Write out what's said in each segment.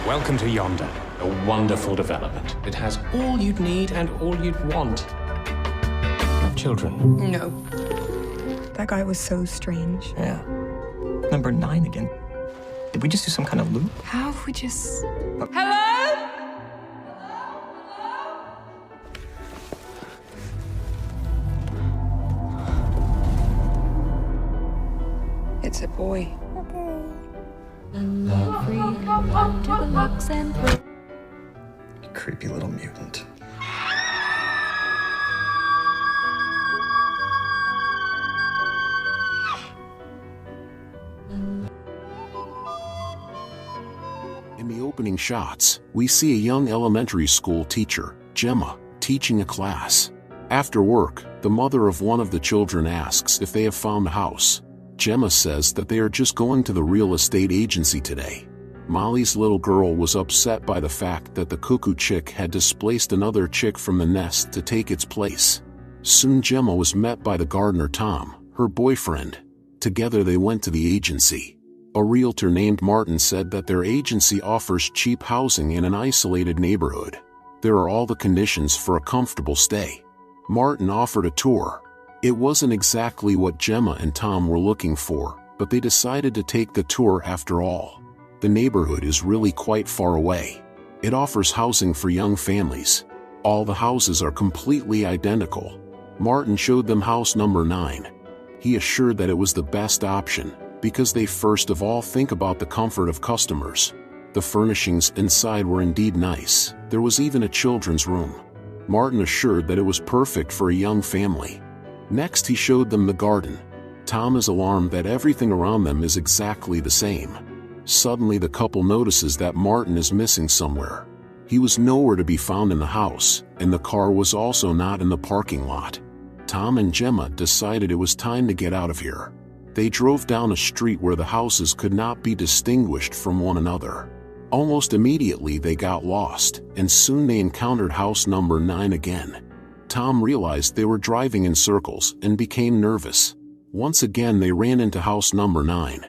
Welcome to Yonder, a wonderful development. It has all you'd need and all you'd want. Children. No. That guy was so strange. Yeah. Number 9 again. Did we just do some kind of loop? How if we just... Hello? It's a boy. Creepy little mutant. In the opening shots, we see a young elementary school teacher, Gemma, teaching a class. After work, the mother of one of the children asks if they have found the house. Gemma says that they are just going to the real estate agency today. Molly's little girl was upset by the fact that the cuckoo chick had displaced another chick from the nest to take its place. Soon Gemma was met by the gardener Tom, her boyfriend. Together they went to the agency. A realtor named Martin said that their agency offers cheap housing in an isolated neighborhood. There are all the conditions for a comfortable stay. Martin offered a tour. It wasn't exactly what Gemma and Tom were looking for, but they decided to take the tour after all. The neighborhood is really quite far away. It offers housing for young families. All the houses are completely identical. Martin showed them house number 9. He assured that it was the best option, because they first of all think about the comfort of customers. The furnishings inside were indeed nice. There was even a children's room. Martin assured that it was perfect for a young family. Next he showed them the garden. Tom is alarmed that everything around them is exactly the same. Suddenly the couple notices that Martin is missing somewhere. He was nowhere to be found in the house, and the car was also not in the parking lot. Tom and Gemma decided it was time to get out of here. They drove down a street where the houses could not be distinguished from one another. Almost immediately they got lost, and soon they encountered house number 9 again. Tom realized they were driving in circles and became nervous. Once again they ran into house number 9.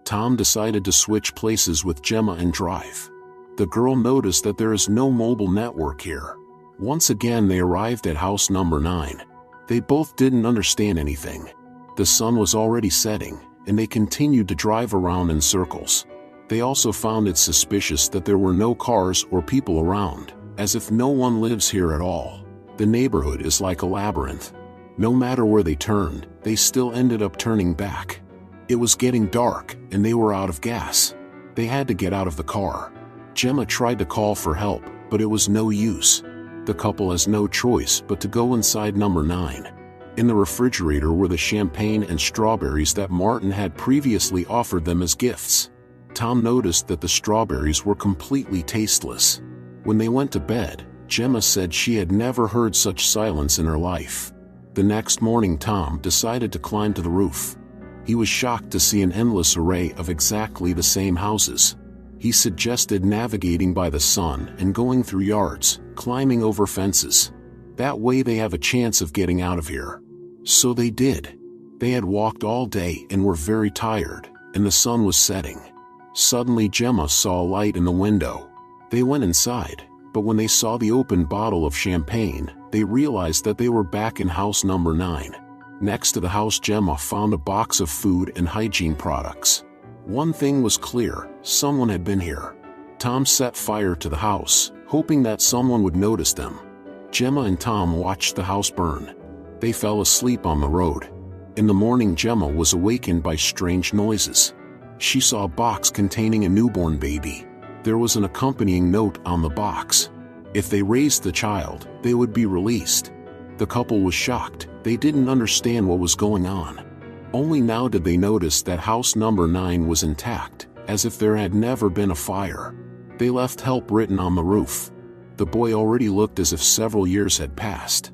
Tom decided to switch places with Gemma and drive. The girl noticed that there is no mobile network here. Once again they arrived at house number 9. They both didn't understand anything. The sun was already setting, and they continued to drive around in circles. They also found it suspicious that there were no cars or people around, as if no one lives here at all. The neighborhood is like a labyrinth. No matter where they turned, they still ended up turning back. It was getting dark, and they were out of gas. They had to get out of the car. Gemma tried to call for help, but it was no use. The couple has no choice but to go inside number 9. In the refrigerator were the champagne and strawberries that Martin had previously offered them as gifts. Tom noticed that the strawberries were completely tasteless. When they went to bed, Gemma said she had never heard such silence in her life. The next morning Tom decided to climb to the roof. He was shocked to see an endless array of exactly the same houses. He suggested navigating by the sun and going through yards, climbing over fences. That way they have a chance of getting out of here. So they did. They had walked all day and were very tired, and the sun was setting. Suddenly Gemma saw a light in the window. They went inside, but when they saw the open bottle of champagne, they realized that they were back in house number 9. Next to the house Gemma found a box of food and hygiene products. One thing was clear, someone had been here. Tom set fire to the house, hoping that someone would notice them. Gemma and Tom watched the house burn. They fell asleep on the road. In the morning Gemma was awakened by strange noises. She saw a box containing a newborn baby. There was an accompanying note on the box. If they raised the child, they would be released. The couple was shocked. They didn't understand what was going on. Only now did they notice that house number 9 was intact, as if there had never been a fire. They left help written on the roof. The boy already looked as if several years had passed.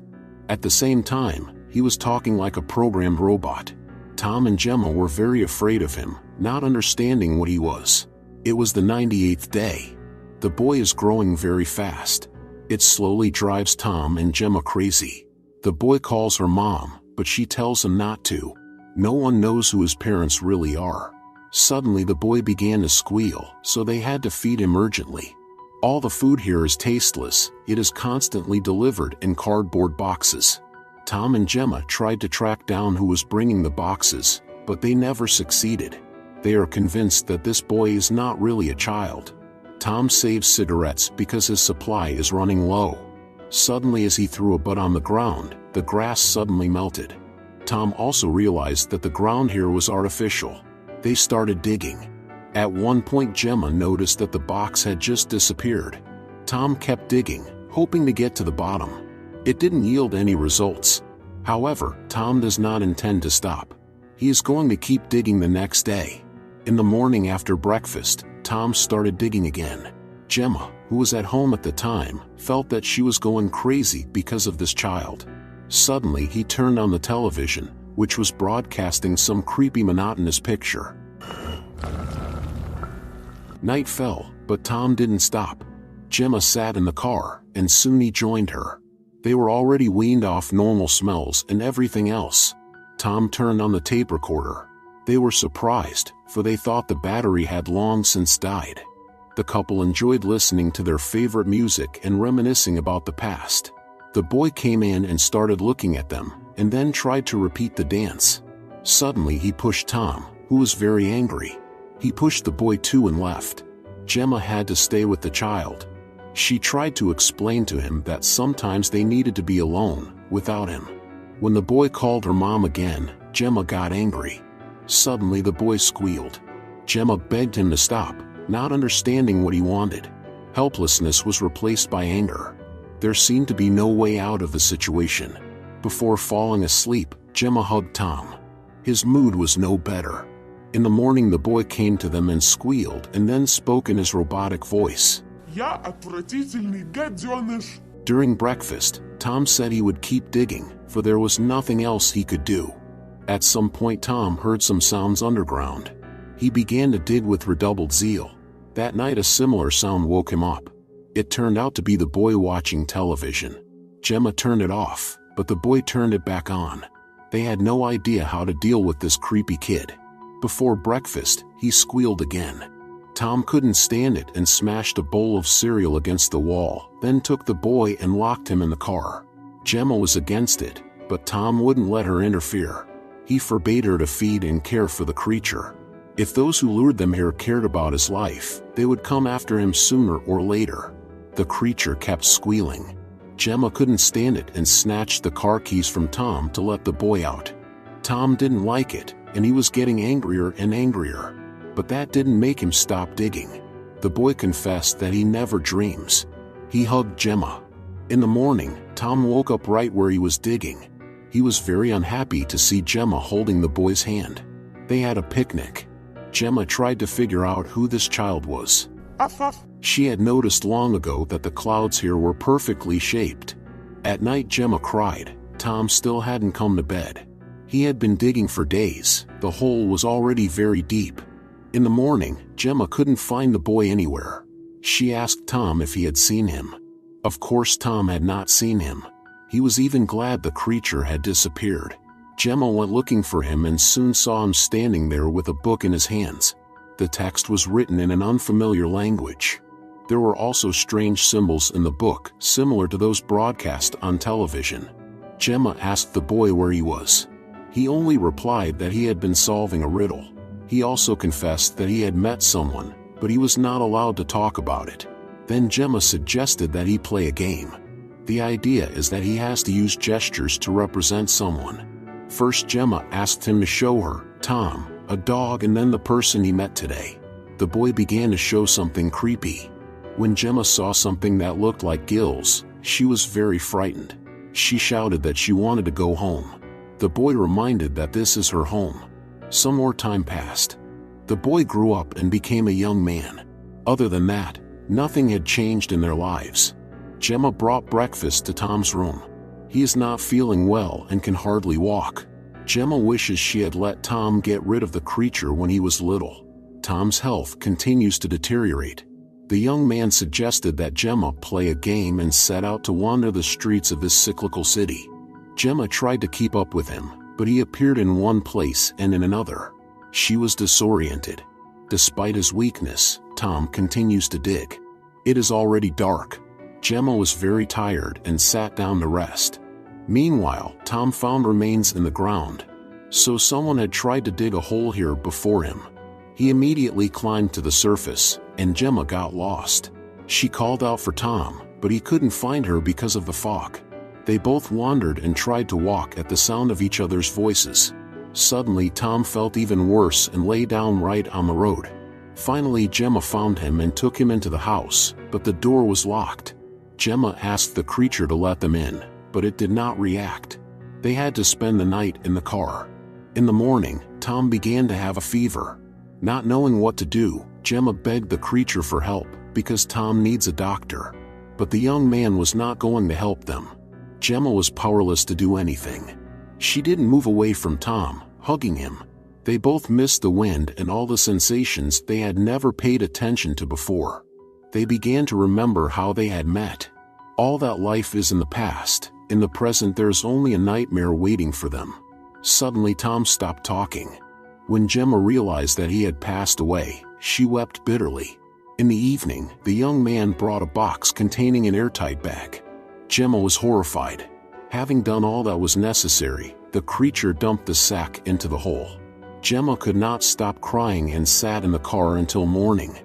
At the same time, he was talking like a programmed robot. Tom and Gemma were very afraid of him, not understanding what he was. It was the 98th day. The boy is growing very fast. It slowly drives Tom and Gemma crazy. The boy calls her mom, but she tells him not to. No one knows who his parents really are. Suddenly the boy began to squeal, so they had to feed him urgently. All the food here is tasteless, it is constantly delivered in cardboard boxes. Tom and Gemma tried to track down who was bringing the boxes, but they never succeeded. They are convinced that this boy is not really a child. Tom saves cigarettes because his supply is running low. Suddenly, as he threw a butt on the ground, the grass suddenly melted. Tom also realized that the ground here was artificial. They started digging. At one point, Gemma noticed that the box had just disappeared. Tom kept digging, hoping to get to the bottom. It didn't yield any results. However, Tom does not intend to stop. He is going to keep digging the next day. In the morning after breakfast, Tom started digging again. Gemma, who was at home at the time, felt that she was going crazy because of this child. Suddenly he turned on the television, which was broadcasting some creepy monotonous picture. Night fell, but Tom didn't stop. Gemma sat in the car, and soon he joined her. They were already weaned off normal smells and everything else. Tom turned on the tape recorder. They were surprised, for they thought the battery had long since died. The couple enjoyed listening to their favorite music and reminiscing about the past. The boy came in and started looking at them, and then tried to repeat the dance. Suddenly he pushed Tom, who was very angry. He pushed the boy too and left. Gemma had to stay with the child. She tried to explain to him that sometimes they needed to be alone, without him. When the boy called her mom again, Gemma got angry. Suddenly the boy squealed. Gemma begged him to stop, not understanding what he wanted. Helplessness was replaced by anger. There seemed to be no way out of the situation. Before falling asleep, Gemma hugged Tom. His mood was no better. In the morning the boy came to them and squealed and then spoke in his robotic voice. During breakfast, Tom said he would keep digging, for there was nothing else he could do. At some point Tom heard some sounds underground. He began to dig with redoubled zeal. That night a similar sound woke him up. It turned out to be the boy watching television. Gemma turned it off, but the boy turned it back on. They had no idea how to deal with this creepy kid. Before breakfast, he squealed again. Tom couldn't stand it and smashed a bowl of cereal against the wall, then took the boy and locked him in the car. Gemma was against it, but Tom wouldn't let her interfere. He forbade her to feed and care for the creature. If those who lured them here cared about his life, they would come after him sooner or later. The creature kept squealing. Gemma couldn't stand it and snatched the car keys from Tom to let the boy out. Tom didn't like it, and he was getting angrier and angrier. But that didn't make him stop digging. The boy confessed that he never dreams. He hugged Gemma. In the morning, Tom woke up right where he was digging. He was very unhappy to see Gemma holding the boy's hand. They had a picnic. Gemma tried to figure out who this child was. She had noticed long ago that the clouds here were perfectly shaped. At night Gemma cried. Tom still hadn't come to bed. He had been digging for days. The hole was already very deep. In the morning, Gemma couldn't find the boy anywhere. She asked Tom if he had seen him. Of course Tom had not seen him. He was even glad the creature had disappeared. Gemma went looking for him and soon saw him standing there with a book in his hands. The text was written in an unfamiliar language. There were also strange symbols in the book, similar to those broadcast on television. Gemma asked the boy where he was. He only replied that he had been solving a riddle. He also confessed that he had met someone, but he was not allowed to talk about it. Then Gemma suggested that he play a game. The idea is that he has to use gestures to represent someone. First Gemma asked him to show her, Tom, a dog, and then the person he met today. The boy began to show something creepy. When Gemma saw something that looked like gills, she was very frightened. She shouted that she wanted to go home. The boy reminded that this is her home. Some more time passed. The boy grew up and became a young man. Other than that, nothing had changed in their lives. Gemma brought breakfast to Tom's room. He is not feeling well and can hardly walk. Gemma wishes she had let Tom get rid of the creature when he was little. Tom's health continues to deteriorate. The young man suggested that Gemma play a game and set out to wander the streets of this cyclical city. Gemma tried to keep up with him, but he appeared in one place and in another. She was disoriented. Despite his weakness, Tom continues to dig. It is already dark. Gemma was very tired and sat down to rest. Meanwhile, Tom found remains in the ground. So someone had tried to dig a hole here before him. He immediately climbed to the surface, and Gemma got lost. She called out for Tom, but he couldn't find her because of the fog. They both wandered and tried to walk at the sound of each other's voices. Suddenly, Tom felt even worse and lay down right on the road. Finally, Gemma found him and took him into the house, but the door was locked. Gemma asked the creature to let them in, but it did not react. They had to spend the night in the car. In the morning, Tom began to have a fever. Not knowing what to do, Gemma begged the creature for help because Tom needs a doctor. But the young man was not going to help them. Gemma was powerless to do anything. She didn't move away from Tom, hugging him. They both missed the wind and all the sensations they had never paid attention to before. They began to remember how they had met. All that life is in the past. In the present there's only a nightmare waiting for them. Suddenly Tom stopped talking. When Gemma realized that he had passed away, she wept bitterly. In the evening, the young man brought a box containing an airtight bag. Gemma was horrified. Having done all that was necessary, the creature dumped the sack into the hole. Gemma could not stop crying and sat in the car until morning.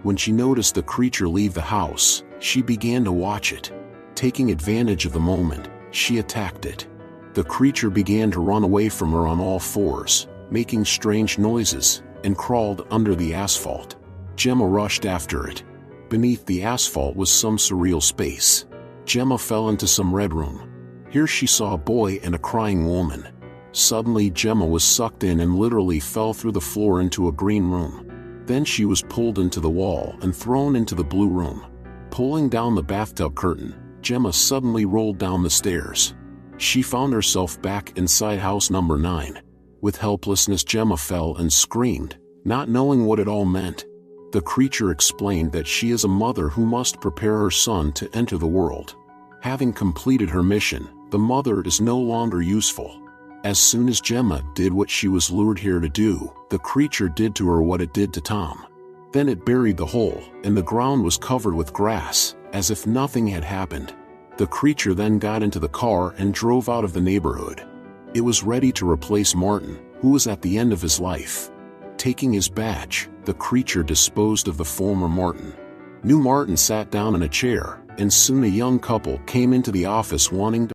When she noticed the creature leave the house, she began to watch it. Taking advantage of the moment, she attacked it. The creature began to run away from her on all fours, making strange noises, and crawled under the asphalt. Gemma rushed after it. Beneath the asphalt was some surreal space. Gemma fell into some red room. Here she saw a boy and a crying woman. Suddenly Gemma was sucked in and literally fell through the floor into a green room. Then she was pulled into the wall and thrown into the blue room. Pulling down the bathtub curtain, Gemma suddenly rolled down the stairs. She found herself back inside house number 9. With helplessness, Gemma fell and screamed, not knowing what it all meant. The creature explained that she is a mother who must prepare her son to enter the world. Having completed her mission, the mother is no longer useful. As soon as Gemma did what she was lured here to do, the creature did to her what it did to Tom. Then it buried the hole, and the ground was covered with grass, as if nothing had happened. The creature then got into the car and drove out of the neighborhood. It was ready to replace Martin, who was at the end of his life. Taking his badge, the creature disposed of the former Martin. New Martin sat down in a chair, and soon a young couple came into the office wanting to